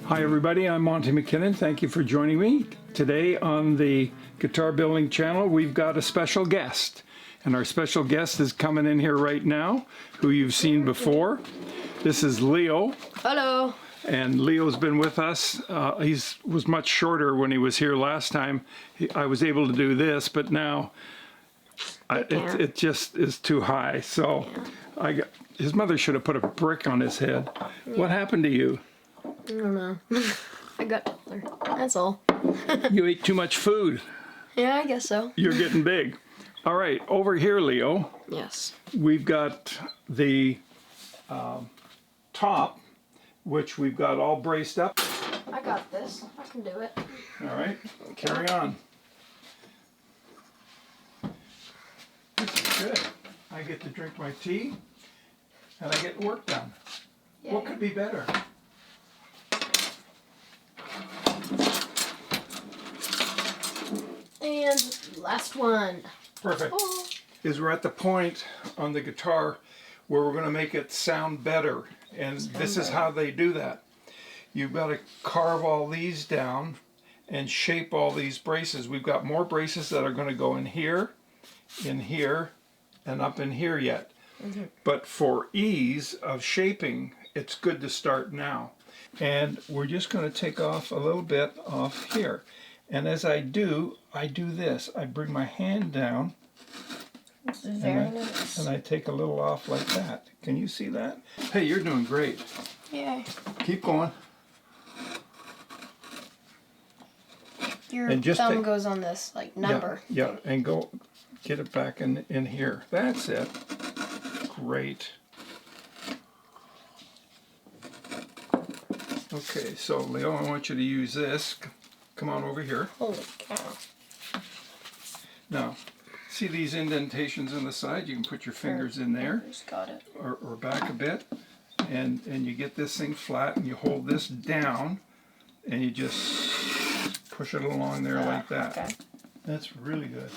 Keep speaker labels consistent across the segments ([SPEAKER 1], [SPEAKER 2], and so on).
[SPEAKER 1] Hi everybody, I'm Monty McKinnon. Thank you for joining me. Today on the Guitar Building channel we've got a special guest. And our special guest is coming in here right now, who you've seen before. This is Leo.
[SPEAKER 2] Hello.
[SPEAKER 1] And Leo's been with us. He was much shorter when he was here last time. I was able to do this, but now it just is too high. So his mother should have put a brick on his head. Yeah. What happened to you?
[SPEAKER 2] I don't know. I got taller. That's all.
[SPEAKER 1] You ate too much food.
[SPEAKER 2] Yeah, I guess so.
[SPEAKER 1] You're getting big. All right, over here, Leo.
[SPEAKER 2] Yes.
[SPEAKER 1] We've got the top, which we've got all braced up.
[SPEAKER 2] I got this. I can do it.
[SPEAKER 1] All right, carry on. This is good. I get to drink my tea, and I get work done. Yay. What could be better?
[SPEAKER 2] And last one.
[SPEAKER 1] Perfect. Oh. Is we're at the point on the guitar where we're going to make it sound better. And this is how they do that. You've got to carve all these down and shape all these braces. We've got more braces that are going to go in here, and up in here yet. Mm-hmm. But for ease of shaping, it's good to start now. And we're just going to take off a little bit off here. And as I do this. I bring my hand down.
[SPEAKER 2] This is very nice.
[SPEAKER 1] And I take a little off like that. Can you see that? Hey, you're doing great.
[SPEAKER 2] Yeah.
[SPEAKER 1] Keep going.
[SPEAKER 2] Your thumb goes on this, like, number.
[SPEAKER 1] Yeah, and go get it back in here. That's it. Great. Okay, so Leo, I want you to use this. Come on over here.
[SPEAKER 2] Holy cow.
[SPEAKER 1] Now, see these indentations in the side? You can put your fingers in there.
[SPEAKER 2] Just got it.
[SPEAKER 1] Or back a bit. And you get this thing flat and you hold this down and you just push it along there like that.
[SPEAKER 2] Okay.
[SPEAKER 1] That's really good.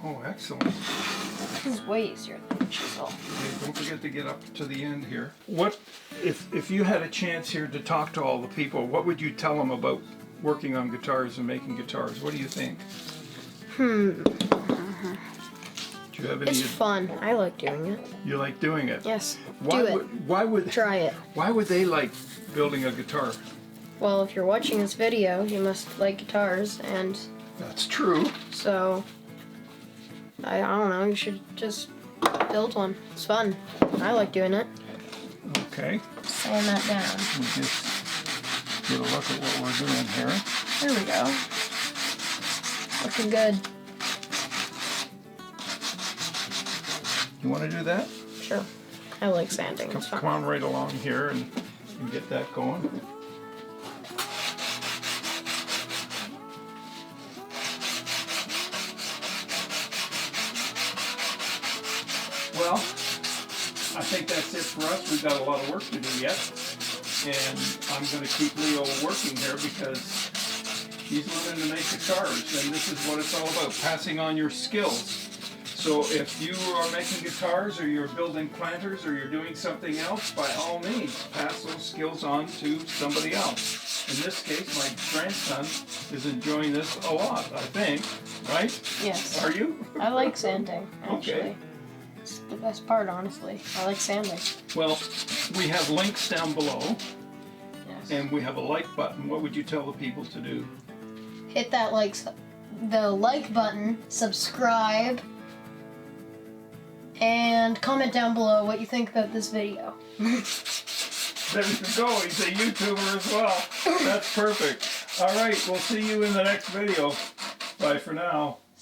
[SPEAKER 1] Oh, excellent.
[SPEAKER 2] This is way easier than the chisel.
[SPEAKER 1] Okay, don't forget to get up to the end here. What if you had a chance here to talk to all the people, what would you tell them about working on guitars and making guitars? What do you think?
[SPEAKER 2] Do
[SPEAKER 1] you have any?
[SPEAKER 2] It's fun. I like doing it.
[SPEAKER 1] You like doing it?
[SPEAKER 2] Yes.
[SPEAKER 1] Why would
[SPEAKER 2] try it?
[SPEAKER 1] Why would they like building a guitar?
[SPEAKER 2] Well, if you're watching this video, you must like guitars, and
[SPEAKER 1] that's true.
[SPEAKER 2] So I don't know. You should just build one. It's fun. I like doing it.
[SPEAKER 1] Okay.
[SPEAKER 2] Sand that down.
[SPEAKER 1] We just get a look at what we're doing here.
[SPEAKER 2] There we go. Looking good.
[SPEAKER 1] You want to do that?
[SPEAKER 2] Sure. I like sanding.
[SPEAKER 1] Come on right along here and get that going. Well, I think that's it for us. We've got a lot of work to do yet. And I'm going to keep Leo working here because he's learning to make guitars. And this is what it's all about, passing on your skills. So if you are making guitars or you're building planters or you're doing something else, by all means, pass those skills on to somebody else. In this case, my grandson is enjoying this a lot, I think. Right?
[SPEAKER 2] Yes.
[SPEAKER 1] Are you?
[SPEAKER 2] I like sanding, actually.
[SPEAKER 1] Okay.
[SPEAKER 2] It's the best part, honestly. I like sanding.
[SPEAKER 1] Well, we have links down below.
[SPEAKER 2] Yes.
[SPEAKER 1] And we have a like button. What would you tell the people to do?
[SPEAKER 2] Hit that the like button, subscribe, and comment down below what you think about this video.
[SPEAKER 1] There you go. He's a YouTuber as well. That's perfect. All right. We'll see you in the next video. Bye for now.